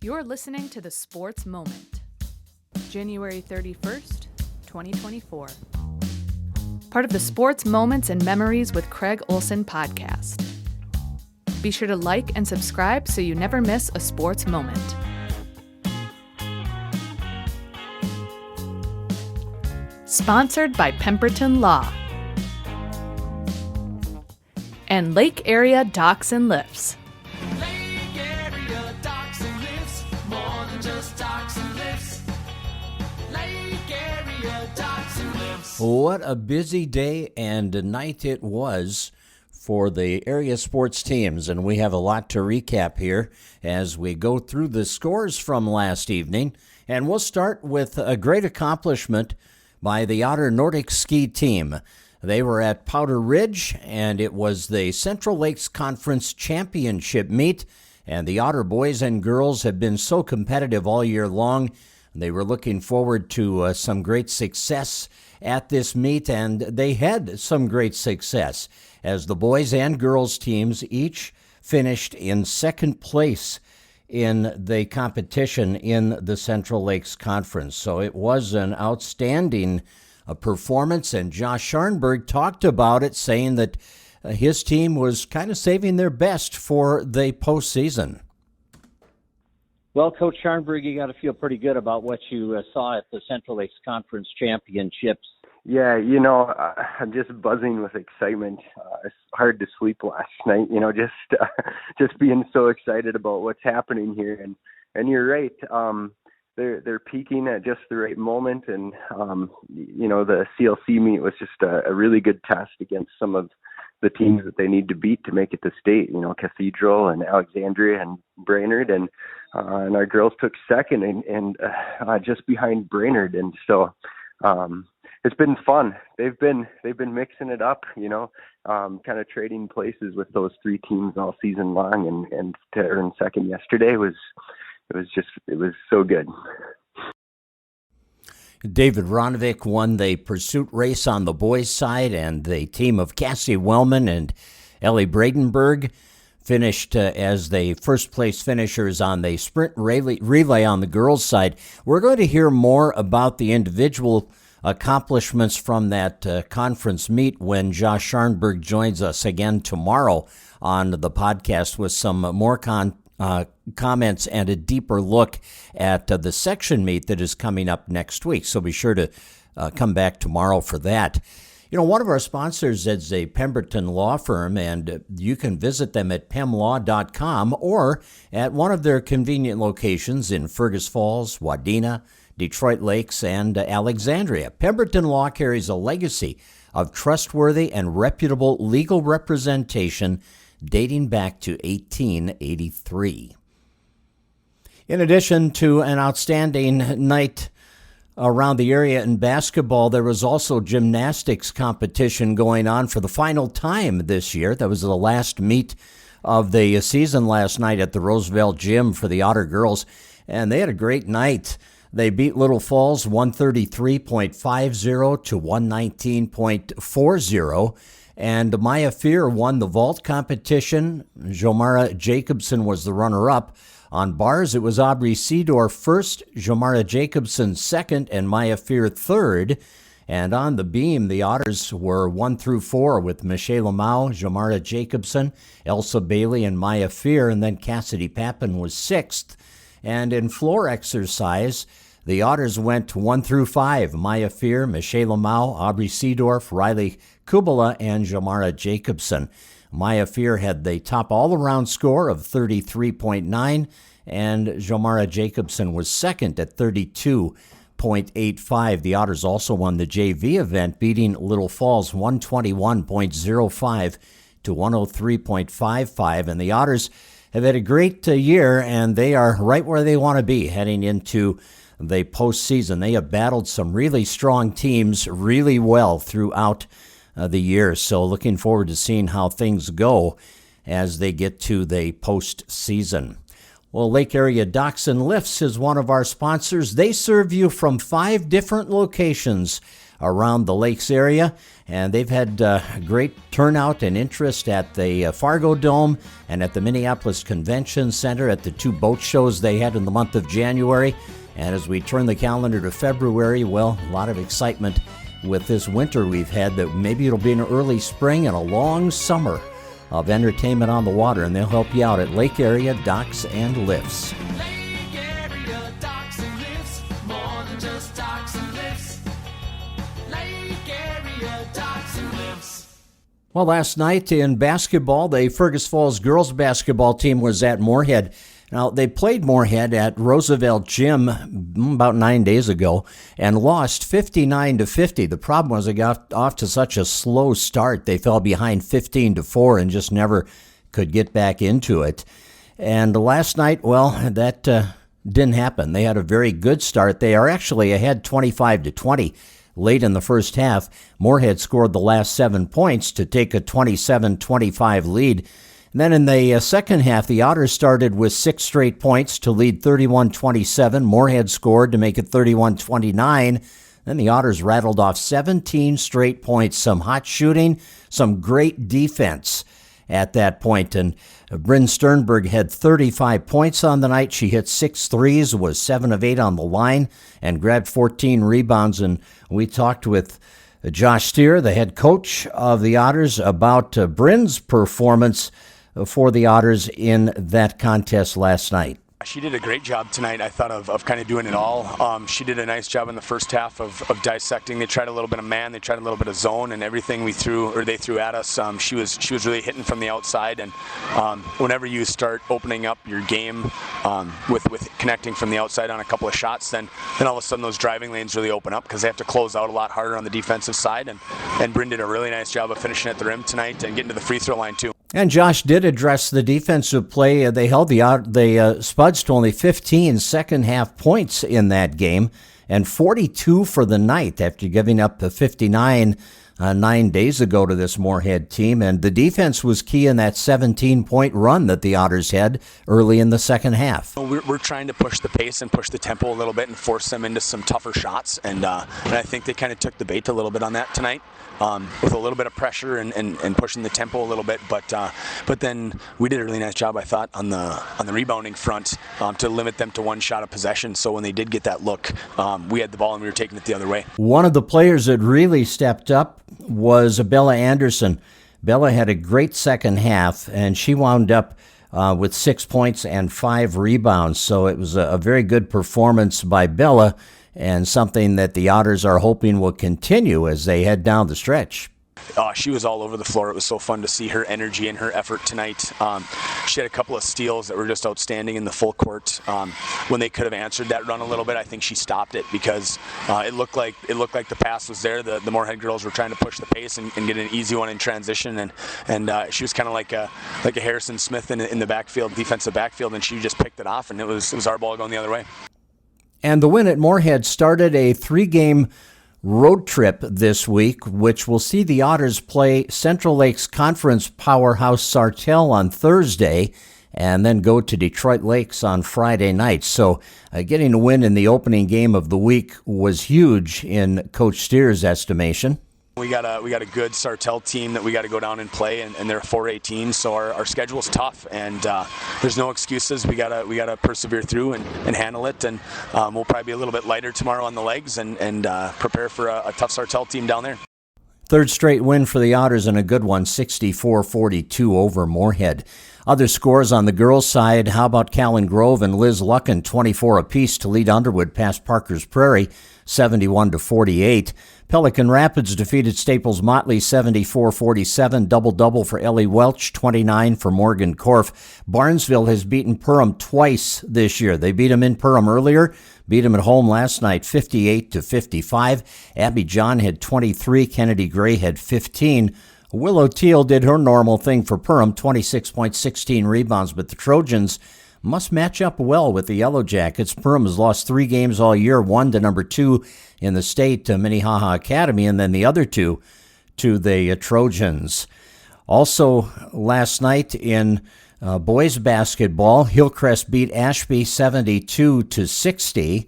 You're listening to The Sports Moment, January 31st, 2024. Part of the Sports Moments and Memories with Craig Olson podcast. Be sure to like and subscribe so you never miss a sports moment. Sponsored by Pemberton Law and Lake Area Docks and Lifts. What a busy day and night it was for the area sports teams, and we have a lot to recap here as we go through the scores from last evening. And we'll start with a great accomplishment by the Otter Nordic ski team. They were at Powder Ridge, and it was the Central Lakes Conference Championship meet, and the Otter boys and girls have been so competitive all year long. They were looking forward to some great success at this meet, and they had some great success as the boys and girls teams each finished in second place in the competition in the Central Lakes Conference. So it was an outstanding performance, and Josh Scharnberg talked about it, saying that his team was kind of saving their best for the postseason. Well, Coach Scharnberg, you got to feel pretty good about what you saw at the Central Lakes Conference Championships. Yeah, I'm just buzzing with excitement. It's hard to sleep last night, just being so excited about what's happening here. And you're right, they're peaking at just the right moment. And, the CLC meet was just a really good test against some of the teams that they need to beat to make it to state, Cathedral and Alexandria and Brainerd. And our girls took second and just behind Brainerd. And so, it's been fun. They've been mixing it up, kind of trading places with those three teams all season long, and to earn second yesterday was so good. David Ronovic won the pursuit race on the boys' side, and the team of Cassie Wellman and Ellie Bradenberg finished as the first-place finishers on the sprint relay on the girls' side. We're going to hear more about the individual accomplishments from that conference meet when Josh Scharnberg joins us again tomorrow on the podcast with some more comments and a deeper look at the section meet that is coming up next week. So be sure to come back tomorrow for that. One of our sponsors is a Pemberton law firm, and you can visit them at pemlaw.com or at one of their convenient locations in Fergus Falls, Wadena, Detroit Lakes, and Alexandria. Pemberton Law carries a legacy of trustworthy and reputable legal representation dating back to 1883. In addition to an outstanding night around the area in basketball, there was also gymnastics competition going on for the final time this year. That was the last meet of the season last night at the Roosevelt Gym for the Otter girls, and they had a great night. They beat Little Falls 133.50 to 119.40, and Maya Fear won the vault competition. Jomara Jacobson was the runner-up. On bars, it was Aubrey Seedorf first, Jomara Jacobson second, and Maya Fear third. And on the beam, the Otters were 1 through 4 with Michelle Mao, Jomara Jacobson, Elsa Bailey, and Maya Fear, and then Cassidy Pappen was sixth. And in floor exercise, the Otters went 1 through 5. Maya Fear, Michelle Mao, Aubrey Seedorf, Riley Kubala, and Jomara Jacobson. Maya Fear had the top all-around score of 33.9, and Jomara Jacobson was second at 32.85. The Otters also won the JV event, beating Little Falls 121.05 to 103.55, and the Otters have had a great year, and they are right where they want to be heading into the postseason. They have battled some really strong teams really well throughout the year, so looking forward to seeing how things go as they get to the postseason. Well, Lake Area Docks and Lifts is one of our sponsors. They serve you from 5 different locations around the lakes area, and they've had great turnout and interest at the Fargo Dome and at the Minneapolis Convention Center at the 2 boat shows they had in the month of January. And as we turn the calendar to February, well, a lot of excitement with this winter we've had, that maybe it'll be an early spring and a long summer of entertainment on the water, and they'll help you out at Lake Area Docks and Lifts. Lake Area Docks and Lifts, more than just docks and lifts. Lake Area Docks and Lifts. Well, last night in basketball, the Fergus Falls girls basketball team was at Moorhead. Now, they played Moorhead at Roosevelt Gym about 9 days ago and lost 59-50. The problem was they got off to such a slow start. They fell behind 15-4 and just never could get back into it. And last night, well, that didn't happen. They had a very good start. They are actually ahead 25-20 late in the first half. Moorhead scored the last 7 points to take a 27-25 lead. And then in the second half, the Otters started with 6 straight points to lead 31-27. Moorhead scored to make it 31-29. Then the Otters rattled off 17 straight points, some hot shooting, some great defense at that point. And Bryn Scharnberg had 35 points on the night. She hit 6 threes, was 7 of 8 on the line, and grabbed 14 rebounds. And we talked with Josh Steer, the head coach of the Otters, about Bryn's performance for the Otters in that contest last night. She did a great job tonight, I thought, of kind of doing it all. She did a nice job in the first half of dissecting. They tried a little bit of man, they tried a little bit of zone, and everything they threw at us, she was really hitting from the outside. And whenever you start opening up your game with connecting from the outside on a couple of shots, then all of a sudden those driving lanes really open up because they have to close out a lot harder on the defensive side. And Bryn did a really nice job of finishing at the rim tonight and getting to the free throw line too. And Josh did address the defensive play. They held the Spuds to only 15 second-half points in that game and 42 for the night after giving up the 59 9 days ago to this Moorhead team. And the defense was key in that 17-point run that the Otters had early in the second half. We're trying to push the pace and push the tempo a little bit and force them into some tougher shots. And I think they kind of took the bait a little bit on that tonight. With a little bit of pressure and pushing the tempo a little bit, but then we did a really nice job, I thought, on the rebounding front to limit them to 1 shot of possession. So when they did get that look, we had the ball and we were taking it the other way. One of the players that really stepped up was Bella Anderson. Bella had a great second half, and she wound up with 6 points and 5 rebounds. So it was a very good performance by Bella, and something that the Otters are hoping will continue as they head down the stretch. She was all over the floor. It was so fun to see her energy and her effort tonight. She had a couple of steals that were just outstanding in the full court. When they could have answered that run a little bit, I think she stopped it because it looked like the pass was there. The Moorhead girls were trying to push the pace and get an easy one in transition, and she was kind of like a Harrison Smith in the backfield, defensive backfield, and she just picked it off, and it was our ball going the other way. And the win at Moorhead started a 3-game road trip this week, which will see the Otters play Central Lakes Conference powerhouse Sartell on Thursday and then go to Detroit Lakes on Friday night. So getting a win in the opening game of the week was huge in Coach Steer's estimation. We got a good Sartell team that we got to go down and play, and they're a 4A team, so our schedule's tough, and there's no excuses. We gotta persevere through and handle it, and we'll probably be a little bit lighter tomorrow on the legs and prepare for a tough Sartell team down there. Third straight win for the Otters, and a good one, 64-42 over Moorhead. Other scores on the girls' side, how about Callan Grove and Liz Luckin, 24 apiece to lead Underwood past Parker's Prairie, 71-48. Pelican Rapids defeated Staples Motley 74-47, double-double for Ellie Welch, 29 for Morgan Korf. Barnesville has beaten Perham twice this year. They beat them in Perham earlier, beat them at home last night 58-55. Abby John had 23, Kennedy Gray had 15. Willow Teal did her normal thing for Perham, 26 points, 16 rebounds, but the Trojans must match up well with the Yellow Jackets. Perham has lost 3 games all year, 1 to number 2 in the state, to Minnehaha Academy, and then the other 2 to the Trojans. Also, last night in boys basketball, Hillcrest beat Ashby 72-60,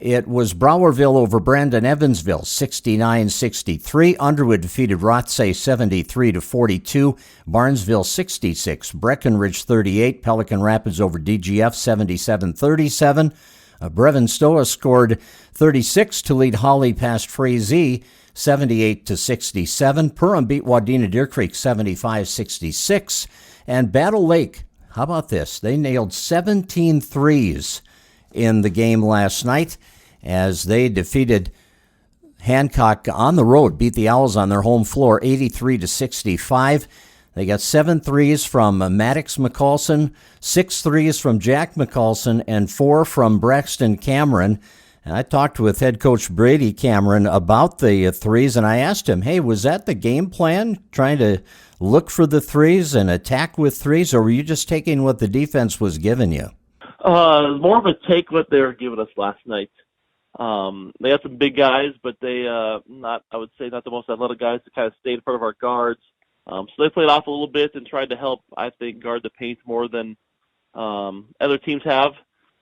It was Browerville over Brandon Evansville, 69-63. Underwood defeated Rothsay 73-42. Barnesville 66. Breckenridge 38. Pelican Rapids over DGF 77-37. Brevenstoa scored 36 to lead Holly past Frazee 78-67. Perham beat Wadena Deer Creek 75-66. And Battle Lake, how about this? They nailed 17 threes in the game last night as they defeated Hancock on the road, beat the Owls on their home floor 83-65. They got 7 threes from Maddox McCulson, 6 threes from Jack McCulson, and 4 from Braxton Cameron. And I talked with head coach Brady Cameron about the threes, and I asked him, hey, was that the game plan, trying to look for the threes and attack with threes, or were you just taking what the defense was giving you? More of a take what they were giving us last night. They had some big guys, but they I would say not the most athletic guys to kind of stay in front of our guards. So they played off a little bit and tried to help, I think, guard the paint more than other teams have.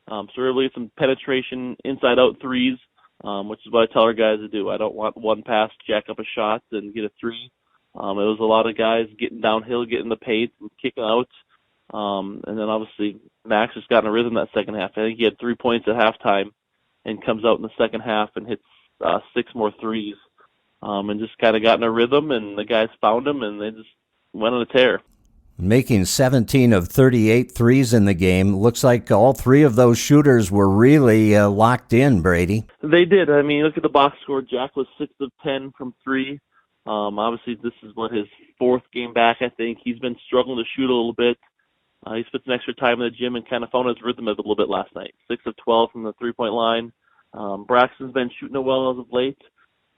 So really some penetration inside-out threes, which is what I tell our guys to do. I don't want one pass, jack up a shot, and get a three. It was a lot of guys getting downhill, getting the paint, and kicking out. And then obviously Max just got in a rhythm that second half. I think he had 3 points at halftime and comes out in the second half and hits 6 more threes. And just kind of got in a rhythm, and the guys found him, and they just went on a tear. Making 17 of 38 threes in the game. Looks like all 3 of those shooters were really locked in, Brady. They did. I mean, look at the box score. Jack was 6 of 10 from 3. Obviously, this is his 4th game back, I think. He's been struggling to shoot a little bit. He spent some extra time in the gym and kind of found his rhythm a little bit last night. 6 of 12 from the three-point line. Braxton's been shooting it well as of late.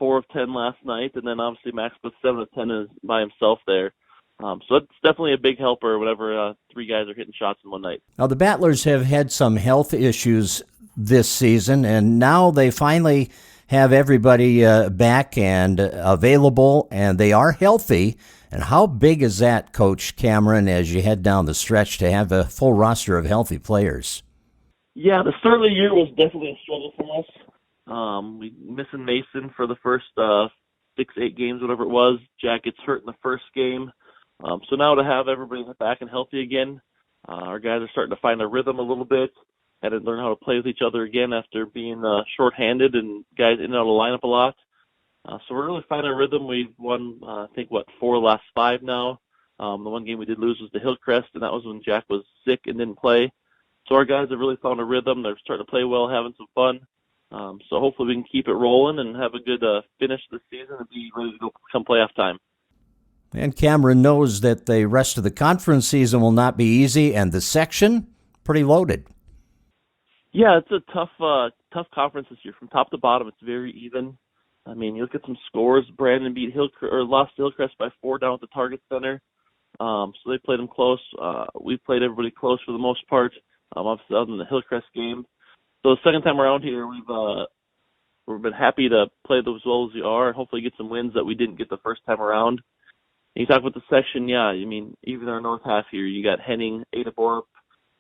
4 of 10 last night, and then obviously Max with 7 of 10 by himself there. So it's definitely a big helper whenever 3 guys are hitting shots in one night. Now, the Battlers have had some health issues this season, and now they finally have everybody back and available, and they are healthy. And how big is that, Coach Cameron, as you head down the stretch to have a full roster of healthy players? Yeah, the start of the year was definitely a struggle for us. We missing Mason for the first 6-8 games, whatever it was. Jack gets hurt in the first game. So now to have everybody back and healthy again, our guys are starting to find their rhythm a little bit. Had to learn how to play with each other again after being shorthanded and guys in and out of the lineup a lot. So we're really finding our rhythm. We've won, 4 last 5 now. The one game we did lose was to Hillcrest, and that was when Jack was sick and didn't play. So our guys have really found a rhythm. They're starting to play well, having some fun. So hopefully we can keep it rolling and have a good finish this season and be ready to go come playoff time. And Cameron knows that the rest of the conference season will not be easy, and the section, pretty loaded. Yeah, it's a tough conference this year. From top to bottom, it's very even. I mean, you look at some scores. Brandon lost to Hillcrest by 4 down at the Target Center. So they played them close. We played everybody close for the most part, obviously other than the Hillcrest game. So the second time around here, we've been happy to play as well as we are and hopefully get some wins that we didn't get the first time around. And you talk about the section, yeah, I mean, even our north half here, you got Henning, Ada Borup,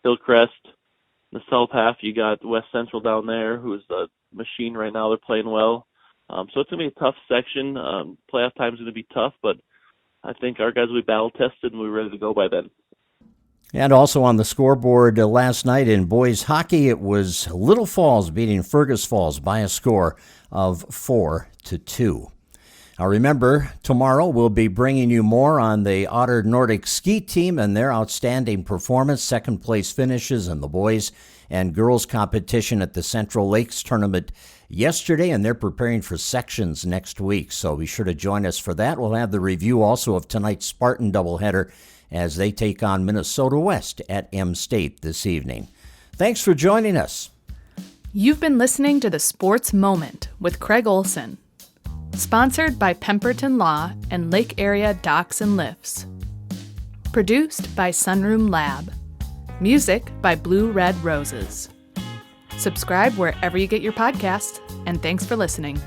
Hillcrest. In the south half, you got West Central down there, who is a machine right now. They're playing well. So it's going to be a tough section. Playoff time is going to be tough, but I think our guys will be battle-tested and we're ready to go by then. And also on the scoreboard last night in boys hockey, it was Little Falls beating Fergus Falls by a score of 4-2. Now remember, tomorrow we'll be bringing you more on the Otter Nordic ski team and their outstanding performance, second place finishes in the boys and girls competition at the Central Lakes tournament yesterday, and they're preparing for sections next week. So be sure to join us for that. We'll have the review also of tonight's Spartan doubleheader as they take on Minnesota West at M State this evening. Thanks for joining us. You've been listening to The Sports Moment with Craig Olson. Sponsored by Pemberton Law and Lake Area Docks and Lifts. Produced by Sunroom Lab. Music by Blue Red Roses. Subscribe wherever you get your podcasts, and thanks for listening.